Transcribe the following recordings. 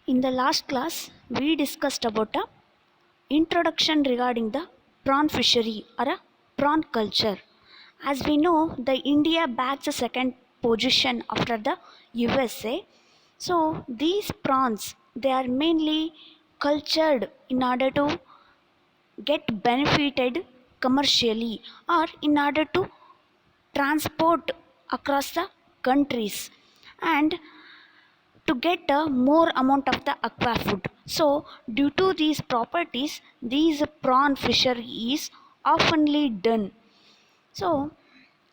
In the last class, we discussed about a introduction regarding the prawn fishery or a prawn culture. As we know, the India bags a second position after the USA. So these prawns they are mainly cultured in order to get benefited commercially or in order to transport across the countries and to get a more amount of the aqua food. So due to these properties, these prawn fishery is oftenly done. So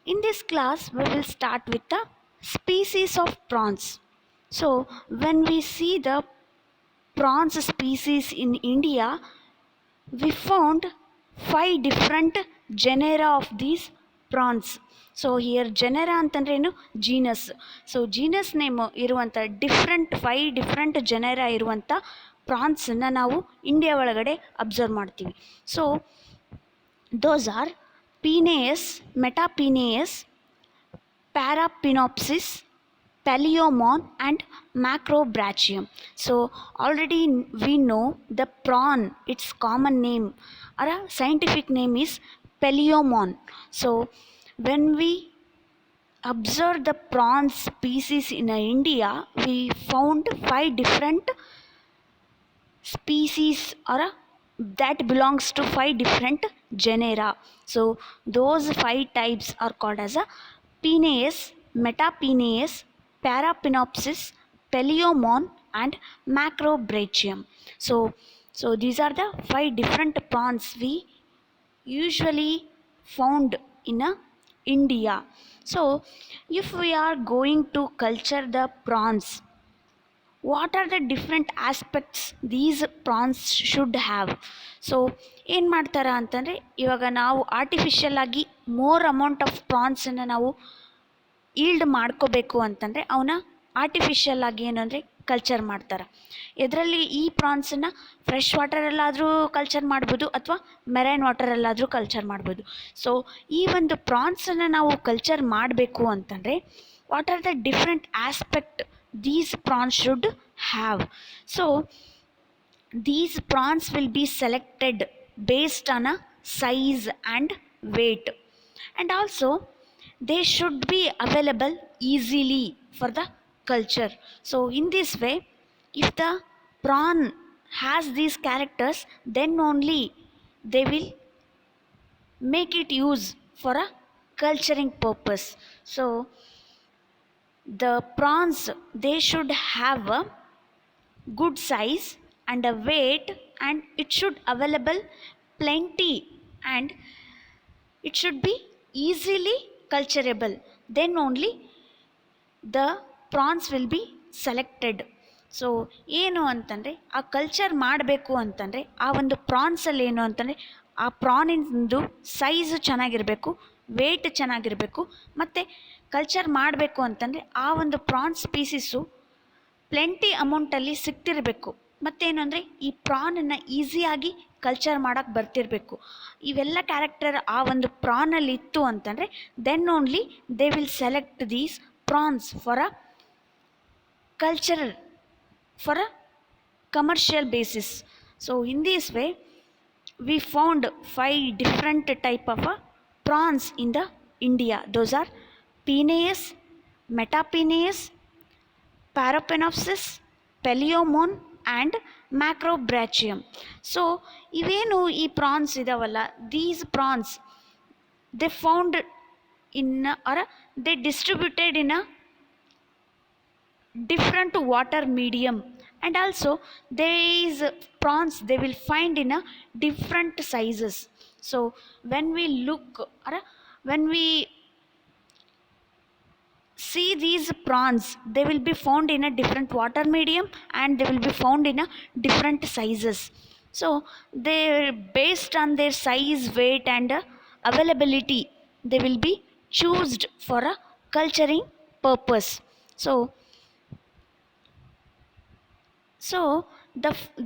in this class, we will start with the species of prawns. So when we see the prawns species in India, we found 5 different genera of these prawns. So here genera ಅಂತಂದ್ರೆ ಏನು genus. So genus name ಇರುವಂಥ different genera ಇರುವಂಥ ಪ್ರಾನ್ಸನ್ನು ನಾವು India ಒಳಗಡೆ observe ಮಾಡ್ತೀವಿ. So those are Penaeus, Metapenaeus, Parapenaeopsis, Paleomon and Macrobrachium. So already we know the prawn, its common name or a scientific name is Paleomon. So when we observe the prawn species in India, we found 5 different species or that belongs to 5 different genera. So those 5 types are called as a Penaeus, Metapenaeus, Parapinopsis, Paleomon and Macrobrachium. So these are the 5 different prawns we usually found in India. So if we are going to culture the prawns, what are the different aspects these prawns should have? So ಏನು ಮಾಡ್ತಾರ ಅಂತಂದರೆ, ಇವಾಗ ನಾವು artificial ಆಗಿ more amount of ಪ್ರಾನ್ಸನ್ನು ನಾವು yield ಮಾಡ್ಕೋಬೇಕು ಅಂತಂದರೆ ಅವನ್ನ ಆರ್ಟಿಫಿಷಿಯಲ್ ಆಗಿ ಏನಂದರೆ ಕಲ್ಚರ್ ಮಾಡ್ತಾರೆ. ಇದರಲ್ಲಿ ಈ ಪ್ರಾನ್ಸನ್ನು ಫ್ರೆಶ್ ವಾಟರಲ್ಲಾದರೂ ಕಲ್ಚರ್ ಮಾಡ್ಬೋದು ಅಥವಾ ಮೆರೈನ್ ವಾಟರಲ್ಲಾದರೂ ಕಲ್ಚರ್ ಮಾಡ್ಬೋದು. ಸೊ ಈ ಒಂದು ಪ್ರಾನ್ಸನ್ನು ನಾವು ಕಲ್ಚರ್ ಮಾಡಬೇಕು ಅಂತಂದರೆ what are the different aspect these prawns should have? So these prawns will be selected based on a size and weight, and also they should be available easily for the culture. So in this way, if the prawn has these characters, then only they will make it use for a culturing purpose. So the prawns they should have a good size and a weight, and it should available plenty, and it should be easily culturable. Then only the prawns will be selected. So ಏನು ಅಂತಂದರೆ ಆ culture ಮಾಡಬೇಕು ಅಂತಂದರೆ ಆ ಒಂದು ಪ್ರಾನ್ಸಲ್ಲಿ ಏನು ಅಂತಂದರೆ ಆ ಪ್ರಾನಿಂದು ಸೈಜು ಚೆನ್ನಾಗಿರಬೇಕು, ವೇಟ್ ಚೆನ್ನಾಗಿರಬೇಕು, ಮತ್ತು ಕಲ್ಚರ್ ಮಾಡಬೇಕು ಅಂತಂದರೆ ಆ ಒಂದು ಪ್ರಾನ್ ಸ್ಪೀಸಿಸು ಪ್ಲೆಂಟಿ ಅಮೌಂಟಲ್ಲಿ ಸಿಗ್ತಿರಬೇಕು. ಮತ್ತೇನು ಅಂದರೆ ಈ ಪ್ರಾನನ್ನು ಈಸಿಯಾಗಿ ಕಲ್ಚರ್ ಮಾಡೋಕ್ಕೆ ಬರ್ತಿರಬೇಕು. ಇವೆಲ್ಲ ಕ್ಯಾರೆಕ್ಟರ್ ಆ ಒಂದು ಪ್ರಾನಲ್ಲಿ ಇತ್ತು ಅಂತಂದರೆ then only they will select these prawns for a cultural, for a commercial basis. So in this way we found 5 different type of prawns in the India. Those are Penaeus, Metapenaeus, Parapinopsis, Paleomon and Macrobrachium. So ಇವೇನು ಈ France ಇದಾವಲ್ಲ, these prawns they found in or they distributed in a different water medium, and also these prawns they will find in a different sizes. So when we look or when we see these prawns, they will be found in a different water medium and they will be found in a different sizes. So they based on their size, weight and availability, they will be chosen for a culturing purpose. So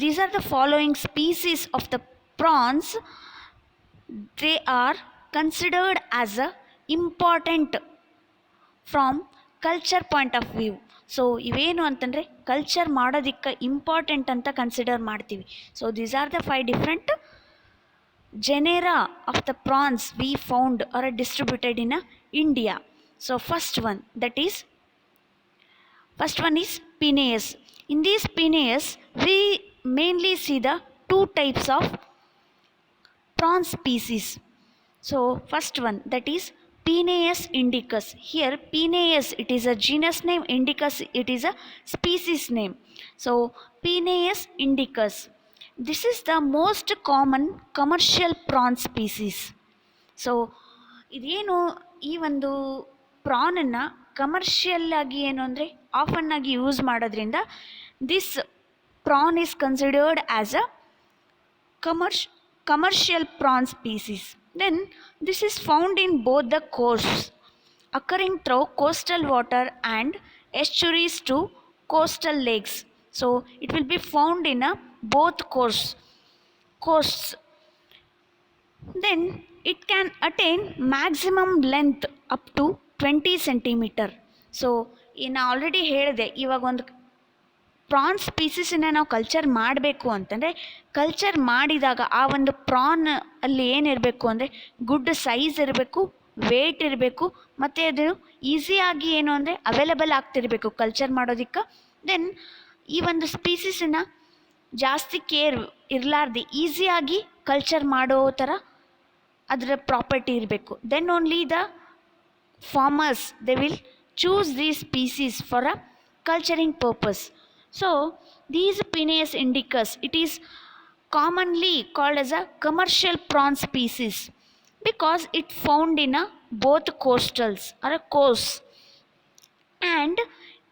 these are the following species of the prawns. They are considered as a important from culture point of view. So ಇವೇನು ಅಂತಂದರೆ culture ಮಾಡೋದಕ್ಕೆ important ಅಂತ consider ಮಾಡ್ತೀವಿ. So these are the 5 different genera of the prawns we found or are distributed in India. So first one is Penaeus. In these Penaeus we mainly see the two types of prawn species. So first one, that is Penaeus indicus. Here Penaeus, it is a genus name, indicus it is a species name. So Penaeus indicus, this is the most common commercial prawn species. So ಇದೇನು, ಈ ಒಂದು ಪ್ರಾನನ್ನು commercial ಆಗಿ ಏನು ಅಂದರೆ often ಆಗಿ use ಮಾಡೋದ್ರಿಂದ this prawn is considered as a commercial prawn species. Then this is found in both the coasts, occurring through coastal water and estuaries to coastal lakes. So it will be found in both coasts. Then it can attain maximum length up to 20 centimeter. So ನಾ already ಹೇಳಿದೆ, ಇವಾಗ ಒಂದು prawn ಸ್ಪೀಸೀಸನ್ನು ನಾವು culture ಮಾಡಬೇಕು ಅಂತಂದರೆ, culture ಮಾಡಿದಾಗ ಆ ಒಂದು ಪ್ರಾನ್ ಅಲ್ಲಿ ಏನಿರಬೇಕು ಅಂದರೆ ಗುಡ್ ಸೈಜ್ ಇರಬೇಕು, ವೇಟ್ ಇರಬೇಕು, ಮತ್ತು ಅದು ಈಸಿಯಾಗಿ ಏನು ಅಂದರೆ ಅವೈಲೇಬಲ್ ಆಗ್ತಿರಬೇಕು ಕಲ್ಚರ್ ಮಾಡೋದಕ್ಕೆ. ದೆನ್ ಈ ಒಂದು ಸ್ಪೀಸೀಸನ್ನು ಜಾಸ್ತಿ ಕೇರ್ ಇರಲಾರ್ದೆ ಈಸಿಯಾಗಿ ಕಲ್ಚರ್ ಮಾಡೋ ಥರ ಅದರ ಪ್ರಾಪರ್ಟಿ ಇರಬೇಕು. Then only the farmers they will choose these species for a culturing purpose. So these Penaeus indicus, it is commonly called as a commercial prawn species because it found in both coastals or a coast, and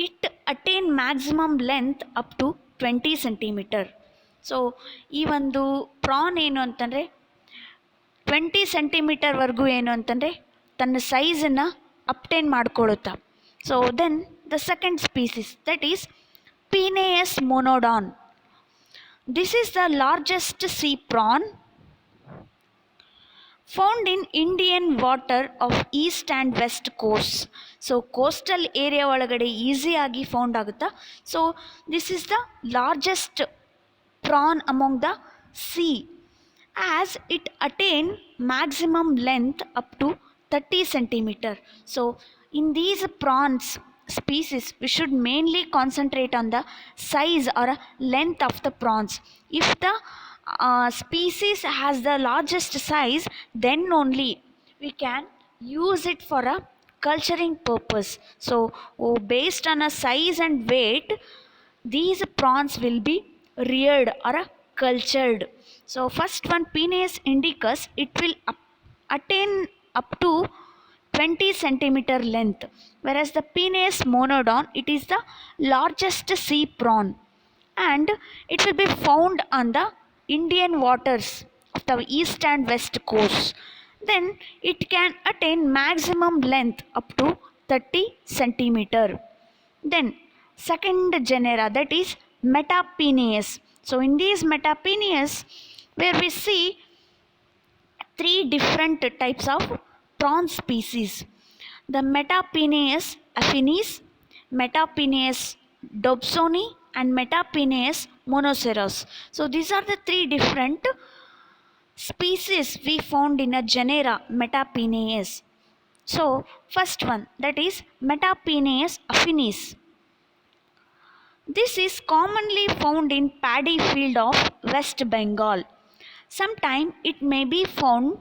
it attain maximum length up to 20 centimeter. So ಈ ಒಂದು prawn ಏನು ಅಂತಂದರೆ 20 ಸೆಂಟಿಮೀಟರ್ವರೆಗೂ ಏನು ಅಂತಂದರೆ ತನ್ನ ಸೈಜನ್ನು obtain ಮಾಡ್ಕೊಳ್ಳುತ್ತಾ. So then the second species, that is Penaeus monodon. This is the largest sea prawn found in Indian water of east and west coasts. So coastal area ಒಳಗಡೆ ಈಸಿಯಾಗಿ found ಆಗುತ್ತಾ. So this is the largest prawn among the sea, as it attain maximum length up to 30 centimeter. So in these prawns species we should mainly concentrate on the size or length of the prawns. If the species has the largest size, then only we can use it for a culturing purpose. So based on a size and weight, these prawns will be reared or cultured. So first one, Penaeus indicus, it will attain up to 20 centimeter length, whereas the Penaeus monodon, it is the largest sea prawn and it will be found on the Indian waters of the east and west coasts. Then it can attain maximum length up to 30 centimeter. Then second genera, that is Metapenaeus. So in these Metapenaeus, where we see 3 different types of prawn species: the Metapenaeus affinis, Metapenaeus dobsoni and Metapenaeus monoceros. So these are the 3 different species we found in a genera Metapenaeus. So first one, that is Metapenaeus affinis. This is commonly found in paddy field of West Bengal. Sometimes it may be found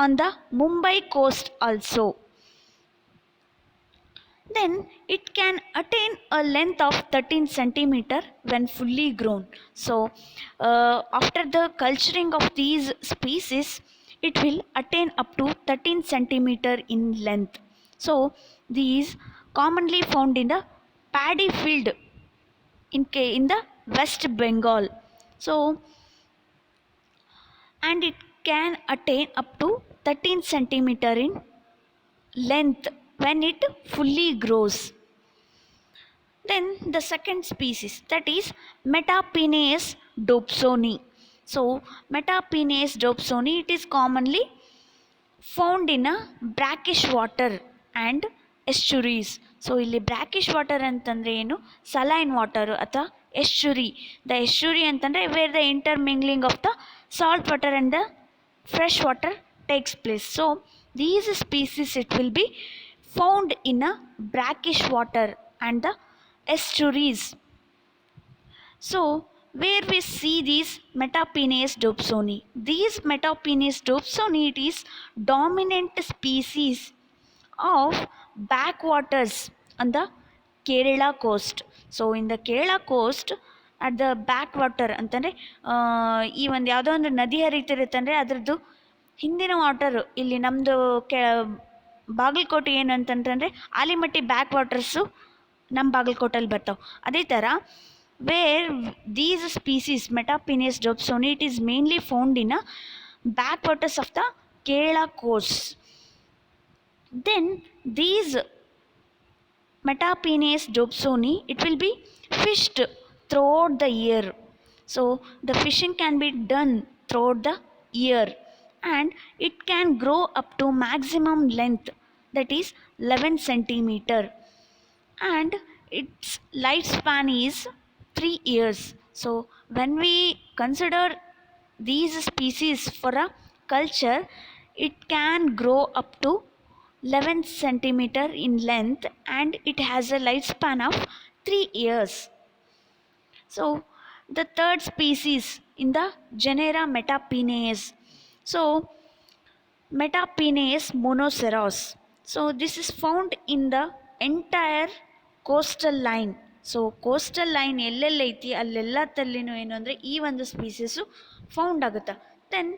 on the Mumbai coast also. Then it can attain a length of 13 centimeter when fully grown. So after the culturing of these species, it will attain up to 13 centimeter in length. So these commonly found in the paddy field in the West Bengal. So and it can attain up to 13 centimeter in length when it fully grows. Then the second species, that is Metapenaeus dobsoni. So Metapenaeus dobsoni, it is commonly found in a brackish water and estuaries. So ಇಲ್ಲಿ brackish water ಅಂತಂದರೆ ಏನು, saline water ಅಥವಾ estuary. The estuary ಅಂತಂದರೆ where the intermingling of the salt water and the fresh water takes place. So these species it will be found in a brackish water and the estuaries. So where we see these Metapenaeus dobsoni, these Metapenaeus dobsoni, it is dominant species of backwaters on the Kerala coast. So in the Kerala coast at the back water ಅಂತಂದರೆ ಈ ಒಂದು ಯಾವುದೋ ಒಂದು ನದಿ ಹರಿತಿರುತ್ತೆ ಅಂದರೆ ಅದರದ್ದು ಹಿಂದಿನ water ಇಲ್ಲಿ ನಮ್ಮದು ಬಾಗಲಕೋಟೆ ಏನು ಅಂತಂತಂದರೆ ಆಲಿಮಟ್ಟಿ ಬ್ಯಾಕ್ ವಾಟರ್ಸು ನಮ್ಮ ಬಾಗಲಕೋಟಲ್ಲಿ ಬರ್ತಾವೆ. ಅದೇ ಥರ where these species Metapenaeus dobsoni it is mainly found in a back waters of the Kerala coast. Then these Metapenaeus dobsoni, it will be fished throughout the year. So the fishing can be done throughout the year and it can grow up to maximum length, that is 11 centimeter, and its lifespan is 3 years. So when we consider these species for a culture, it can grow up to 11 centimeter in length and it has a lifespan of 3 years. So the third species in the genera Metapenaeus, so Metapenaeus monoceros. So this is found in the entire coastal line. So coastal line ಎಲ್ಲೆಲ್ಲೈತಿ ಅಲ್ಲೆಲ್ಲ ತಲ್ಲಿನೂ ಏನು ಅಂದರೆ ಈ ಒಂದು species found ಆಗುತ್ತೆ. Then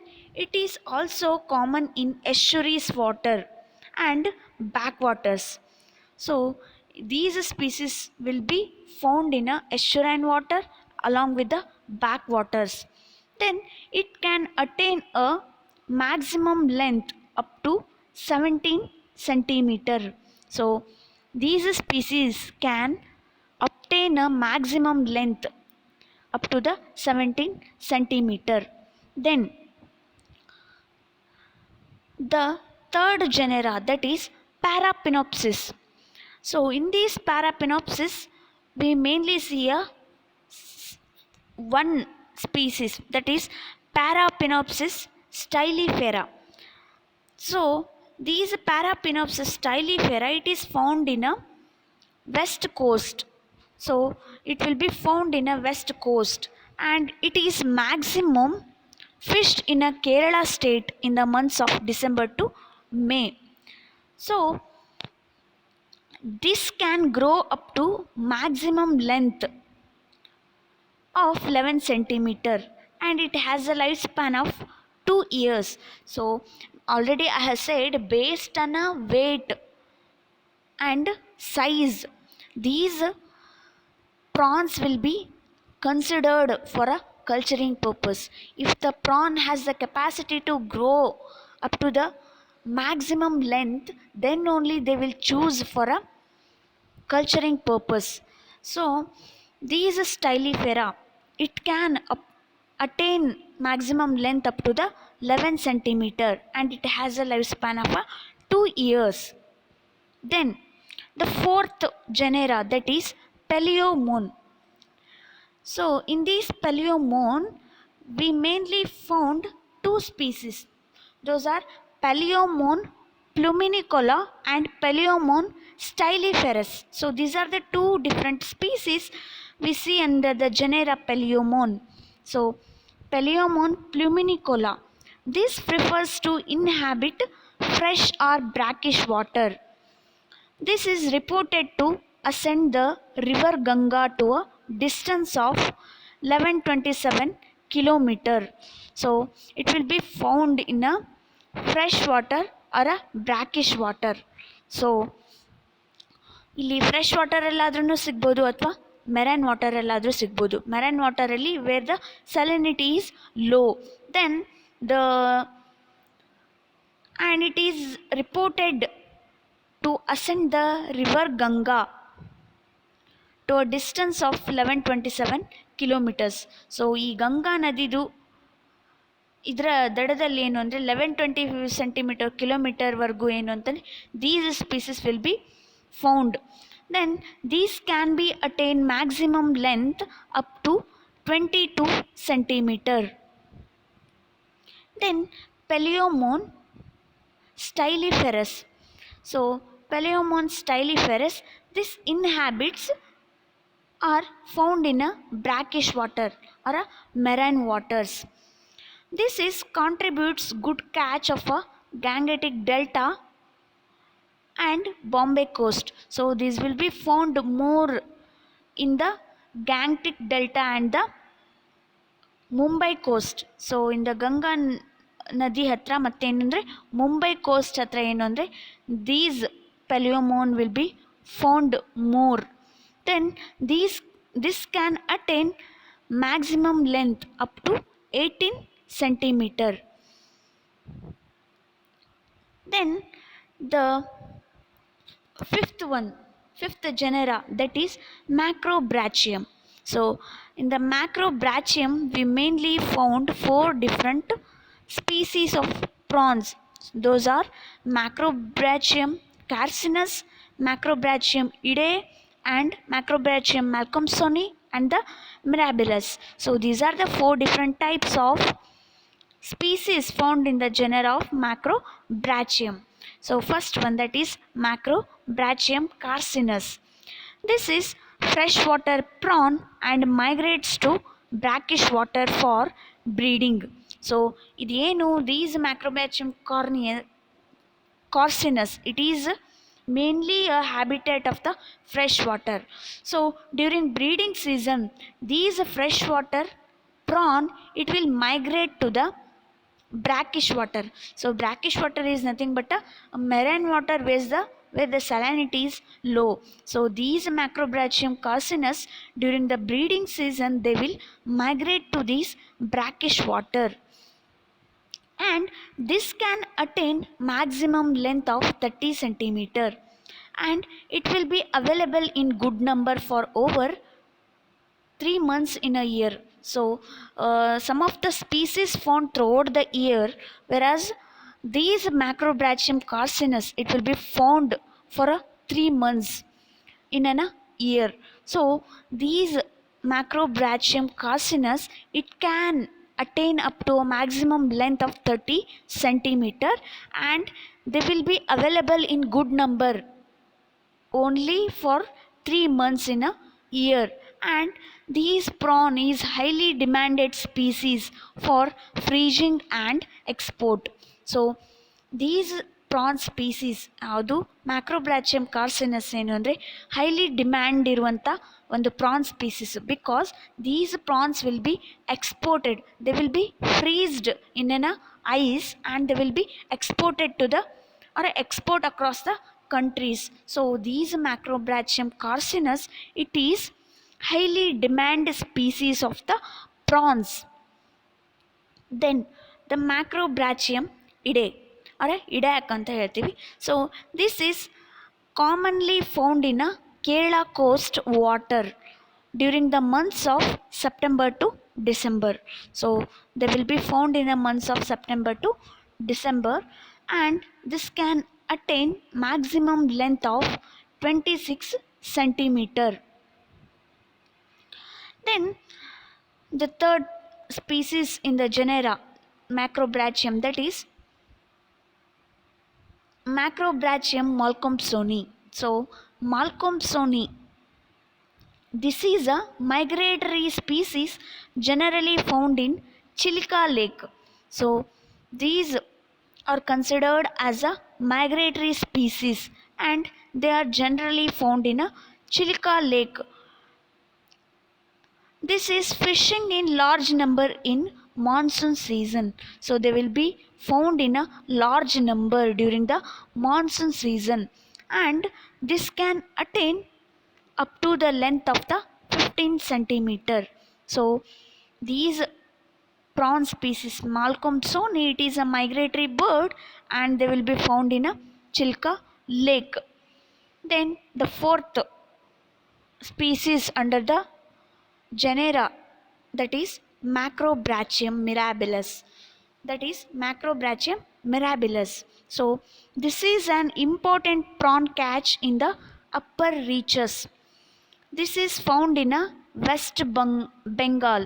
it is also common in estuaries water and backwaters. So these species will be found in a estuarine water along with the backwaters. Then it can attain a maximum length up to 17 centimeter. So these species can obtain a maximum length up to the 17 centimeter. Then the third genera, that is Parapinopsis. So in these Parapinopsis we mainly see a one species, that is Parapinopsis stylifera. So these Parapinopsis stylifera, it is found in a west coast. So it will be found in a west coast and it is maximum fished in a Kerala state in the months of December to May. So this can grow up to maximum length of 11 centimeter and it has a lifespan of 2 years. So already I have said, based on a weight and size, these prawns will be considered for a culturing purpose. If the prawn has the capacity to grow up to the maximum length, then only they will choose for a culturing purpose. So these stylifera, it can attain maximum length up to the 11 centimeter and it has a lifespan of 2 years. Then the fourth genera, that is Paleomon. So in this Paleomon we mainly found two species. Those are Paleomon pluminicola and Paleomon styliferus. So these are the two different species we see under the genera Paleomon. So Paleomon pluminicola, this prefers to inhabit fresh or brackish water. This is reported to ascend the river Ganga to a distance of 1127 kilometer. So it will be found in a fresh water or a brackish water. So ಇಲ್ಲಿ fresh ವಾಟರಲ್ಲಾದ್ರೂ ಸಿಗ್ಬೋದು ಅಥವಾ marine ವಾಟರಲ್ಲಾದರೂ ಸಿಗ್ಬೋದು. Marine ವಾಟರಲ್ಲಿ where the salinity is low, then the and it is reported to ascend the river Ganga to a distance of 1127 kilometers. So ಈ ಗಂಗಾ ನದಿದು ಇದರ ದಡದಲ್ಲಿ ಏನು ಅಂದರೆ 1120 ಕಿಲೋಮೀಟರ್ವರೆಗೂ ಏನು ಅಂತಂದರೆ these species will be found. Then these can be attain maximum length up to 22 centimeter. Then Paleomon styliferus. So Paleomon styliferus, this inhabits are found in a brackish water or a marine waters. This is contributes good catch of a Gangetic Delta and Bombay coast. So these will be found more in the Gangetic Delta and the Mumbai coast. So in the Ganga ನದಿ ಹತ್ರ ಮತ್ತೇನಂದರೆ Mumbai coast ಹತ್ರ ಏನು ಅಂದರೆ these Palaemon will be found more. Then this can attain maximum length up to 18 centimeter. Then the fifth genera, that is Macrobrachium. So in the Macrobrachium we mainly found four different species of prawns. Those are Macrobrachium carcinus, Macrobrachium idae, and Macrobrachium malcolmsoni and the mirabilis. So these are the four different types of species found in the genera of Macrobrachium. So first one, that is Macrobrachium carcinus. This is freshwater prawn and migrates to brackish water for breeding. So idenu these Macrobrachium carcinus, it is mainly a habitat of the freshwater. So during breeding season, these freshwater prawn, it will migrate to the brackish water. So brackish water is nothing but a marine water where the salinity is low. So these Macrobrachium carcinus, during the breeding season, they will migrate to these brackish water, and this can attain maximum length of 30 centimeter, and it will be available in good number for over 3 months in a year. So some of the species found throughout the year, whereas these Macrobrachium carcinus, it will be found for 3 months in a year. So these Macrobrachium carcinus, it can attain up to a maximum length of 30 centimeter, and they will be available in good number only for 3 months in a year. And these prawn is highly demanded species for freezing and export. So these prawn species ಯಾವುದು Macrobrachium carcinus ಏನು ಅಂದರೆ highly demand ಇರುವಂಥ ಒಂದು prawn species, because these prawns will be exported, they will be freezed in an ice and they will be exported to the or export across the countries. So these Macrobrachium carcinus, it is highly demanded species of the prawns. Then the Macrobrachium idae or idac ಅಂತ ಹೇಳ್ತೀವಿ. So this is commonly found in a Kerala coast water during the months of September to December. So they will be found in the months of September to December, and this can attain maximum length of 26 centimeter. Then the third species in the genera Macrobrachium, that is Macrobrachium malcolmsoni. So malcolmsoni, this is a migratory species generally found in Chilka Lake. So these are considered as a migratory species, and they are generally found in a Chilka Lake. This is fishing in large number in monsoon season. So they will be found in a large number during the monsoon season, and this can attain up to the length of the 15 centimeter. So these prawn species malcolmsoni, it is a migratory bird, and they will be found in a Chilka Lake. Then the fourth species under the genera, that is Macrobrachium mirabilis. That is Macrobrachium mirabilis. So this is an important prawn catch in the upper reaches. This is found in a Bengal.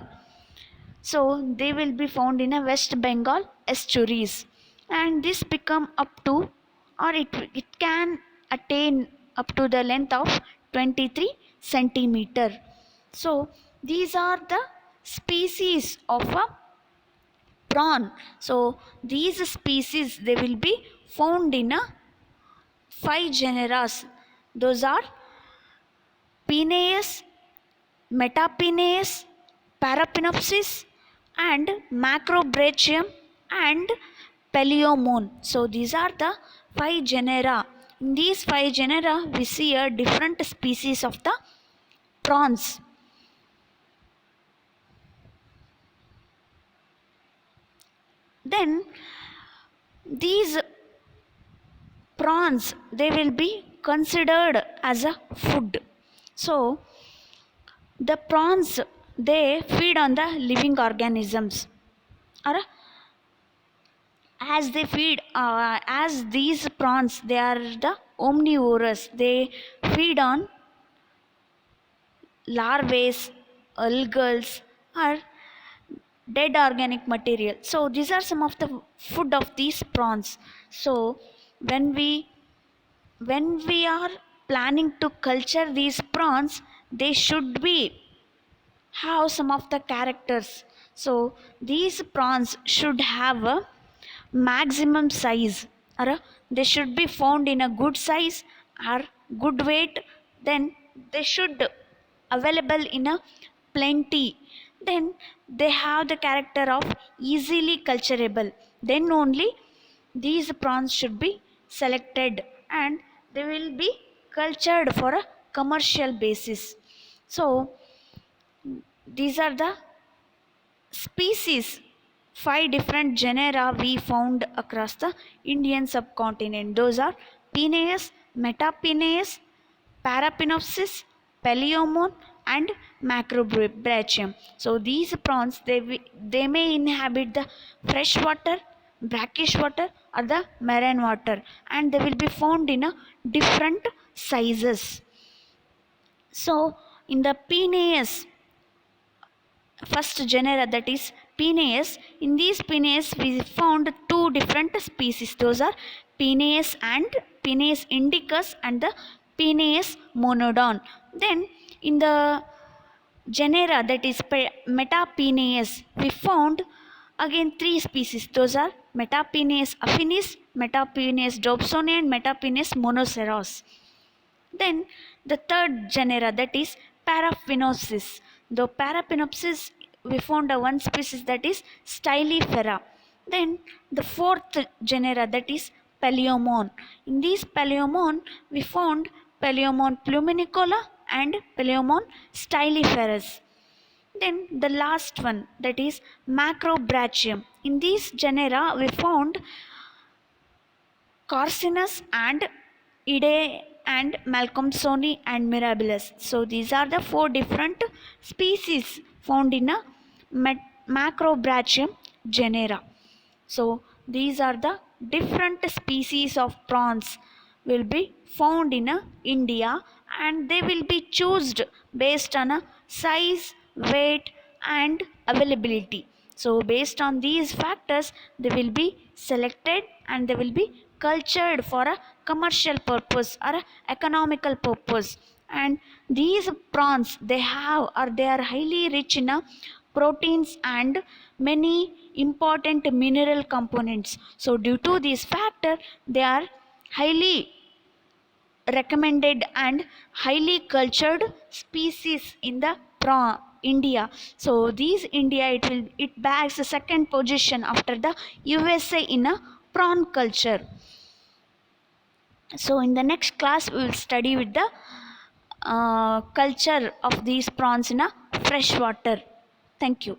So they will be found in a West Bengal estuaries, and this become up to, or it can attain up to the length of 23 centimeter. So these are the species of a prawn. So these species they will be found in a five genera. Those are Penaeus, Metapenaeus, Parapinopsis, and Macrobrachium and Paleomon. So these are the five genera. In these five genera, we see a different species of the prawns. Then these prawns they will be considered as a food. So the prawns they feed on the living organisms, or as they feed as these prawns they are the omnivorous, they feed on larvae, algals, or dead organic material. So these are some of the food of these prawns. So when we when we are planning to culture these prawns, they should be have some of the characters. So these prawns should have a maximum size, or they should be found in a good size or good weight. Then they should available in a plenty. Then they have the character of easily culturable. Then only these prawns should be selected and they will be cultured for a commercial basis. So these are the species, five different genera we found across the Indian subcontinent. Those are Penaeus, Metapenaeus, Parapinopsis, Paleomon, and Macrobrachium. So these prawns they may inhabit the fresh water, brackish water, or the marine water, and they will be found in a different sizes. So in the Penaeus first genera, that is Penaeus. In these Penaeus we found two different species. Those are Penaeus and Penaeus indicus and the Penaeus monodon. Then in the genera, that is Metapenaeus, we found again three species. Those are Metapenaeus affinis, Metapenaeus dobsoni, and Metapenaeus monoceros. Then the third genera, that is Paraphinopsis. The Paraphinopsis we found a one species, that is Stylifera. Then the fourth genera, that is Paleomon. In this Paleomon we found Paleomon pluminicola and Paleomon styliferus. Then the last one, that is Macrobrachium. In these genera we found Carcinus and Ide and Malcolmsoni and Mirabilis. So these are the four different species found in a Macrobrachium genera. So these are the different species of prawns will be found in India, and they will be chosen based on a size, weight, and availability. So based on these factors they will be selected and they will be cultured for a commercial purpose or a economical purpose. And these prawns they have, or they are highly rich in proteins and many important mineral components. So due to this factor they are highly recommended and highly cultured species in the India. So these India it bags the second position after the USA in a prawn culture. So in the next class we will study with the culture of these prawns in a fresh water. Thank you.